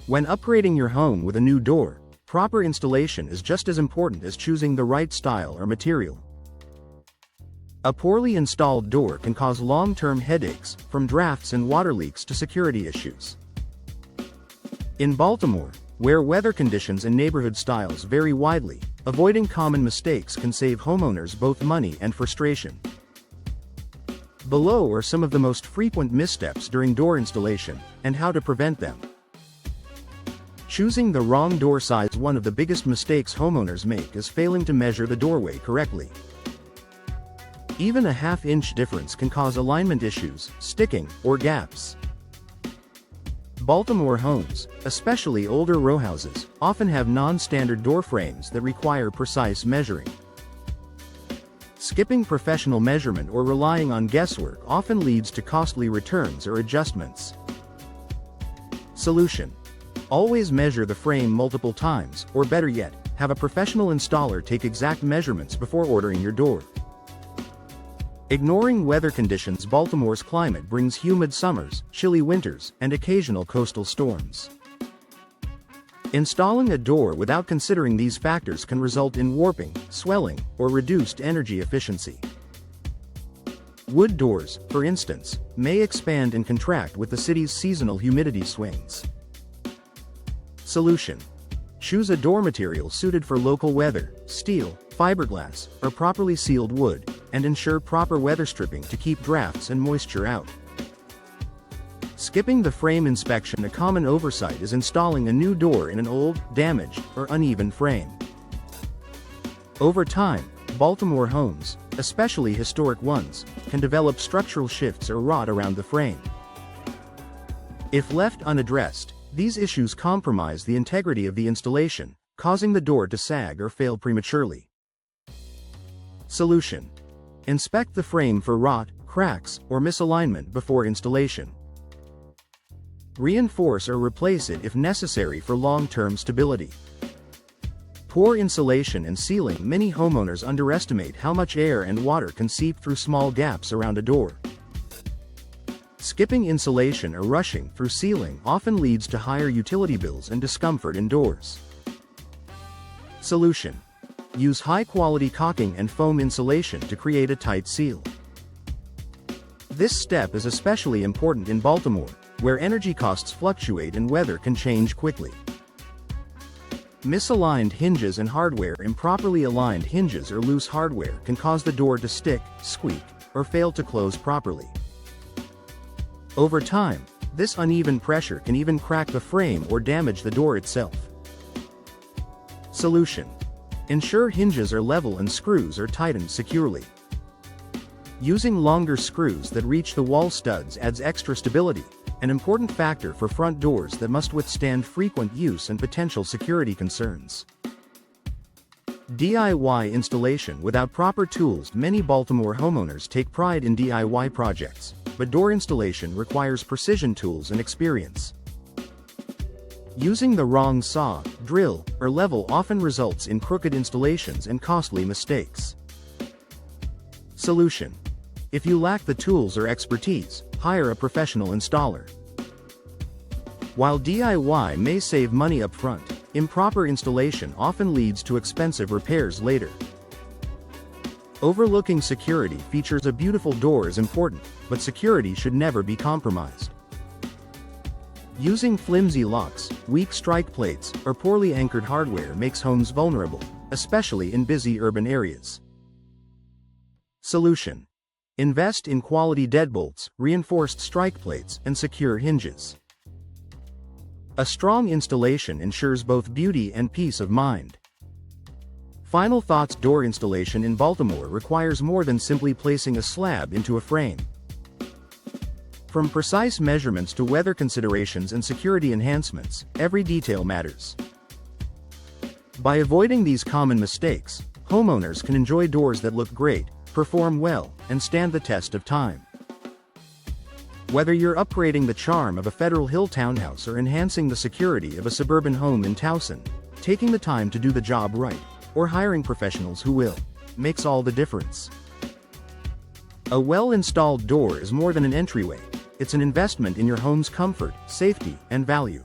When upgrading your home with a new door, proper installation is just as important as choosing the right style or material. A poorly installed door can cause long-term headaches, from drafts and water leaks to security issues. In Baltimore, where weather conditions and neighborhood styles vary widely, avoiding common mistakes can save homeowners both money and frustration. Below are some of the most frequent missteps during door installation, and how to prevent them. Choosing the wrong door size. One of the biggest mistakes homeowners make is failing to measure the doorway correctly. Even a half-inch difference can cause alignment issues, sticking, or gaps. Baltimore homes, especially older row houses, often have non-standard door frames that require precise measuring. Skipping professional measurement or relying on guesswork often leads to costly returns or adjustments. Solution: always measure the frame multiple times, or better yet, have a professional installer take exact measurements before ordering your door. Ignoring weather conditions. Baltimore's climate brings humid summers, chilly winters, and occasional coastal storms. Installing a door without considering these factors can result in warping, swelling, or reduced energy efficiency. Wood doors, for instance, may expand and contract with the city's seasonal humidity swings. Solution: choose a door material suited for local weather, steel, fiberglass, or properly sealed wood, and ensure proper weather stripping to keep drafts and moisture out. Skipping the frame inspection. A common oversight is installing a new door in an old, damaged, or uneven frame. Over time, Baltimore homes, especially historic ones, can develop structural shifts or rot around the frame. If left unaddressed, these issues compromise the integrity of the installation, causing the door to sag or fail prematurely. Solution: inspect the frame for rot, cracks, or misalignment before installation. Reinforce or replace it if necessary for long-term stability. Poor insulation and sealing. Many homeowners underestimate how much air and water can seep through small gaps around a door. Skipping insulation or rushing through sealing often leads to higher utility bills and discomfort indoors. Solution: use high-quality caulking and foam insulation to create a tight seal. This step is especially important in Baltimore, where energy costs fluctuate and weather can change quickly. Misaligned hinges and hardware. Improperly aligned hinges or loose hardware can cause the door to stick, squeak, or fail to close properly. Over time, this uneven pressure can even crack the frame or damage the door itself. Solution: ensure hinges are level and screws are tightened securely. Using longer screws that reach the wall studs adds extra stability, an important factor for front doors that must withstand frequent use and potential security concerns. DIY installation. Without proper tools. Many Baltimore homeowners take pride in DIY projects, but door installation requires precision tools and experience. Using the wrong saw, drill, or level often results in crooked installations and costly mistakes. Solution: if you lack the tools or expertise, hire a professional installer. While DIY may save money up front, improper installation often leads to expensive repairs later. Overlooking security features. A beautiful door is important, but security should never be compromised. Using flimsy locks, weak strike plates, or poorly anchored hardware makes homes vulnerable, especially in busy urban areas. Solution: invest in quality deadbolts, reinforced strike plates, and secure hinges. A strong installation ensures both beauty and peace of mind. Final thoughts. Door installation in Baltimore requires more than simply placing a slab into a frame. From precise measurements to weather considerations and security enhancements, every detail matters. By avoiding these common mistakes, homeowners can enjoy doors that look great, perform well, and stand the test of time. Whether you're upgrading the charm of a Federal Hill townhouse or enhancing the security of a suburban home in Towson, taking the time to do the job right, or hiring professionals who will, makes all the difference. A well-installed door is more than an entryway. It's an investment in your home's comfort, safety, and value.